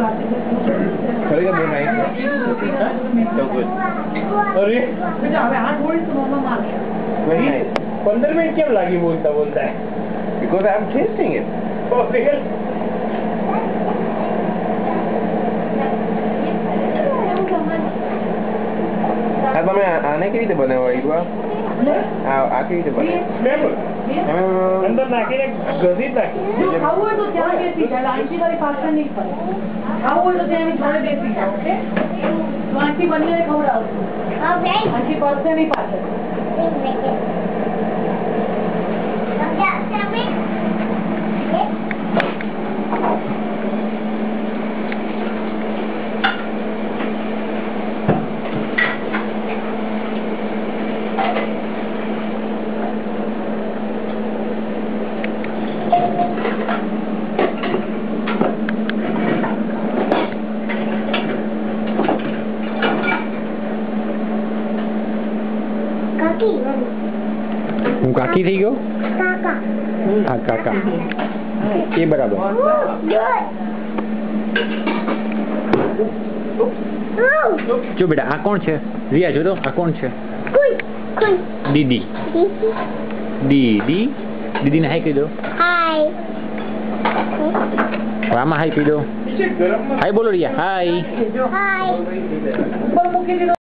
खरीदा बहुत nice so good अरे very nice 15 मिनट क्यों लगी बोलता है because I'm tasting it oh real अब मैं आने के लिए बना हुआ है हुआ आके ही बना अंदर नाखीने घसीट नाखी જો ખાવું હોય તો ત્યાં બેસી જાય આંટી વાળી પાછળ નહીં પડે ખાવું હોય તો ત્યાં જોડે બેસી જાય ઓકે તો આંટી બંને ખવડાવશું Okay. આંટી પડશે નહીં પાછળ હું કાકી થઈ ગયો હા કાકા એ બરાબર જો બેટા આ કોણ છે રિયા જો તો આ કોણ છે દીદી દીદી દીદીને હાય કહી દો આમાં હાય કહી દો હાય બોલો રિયા હાય ઉપર મૂકી દીધો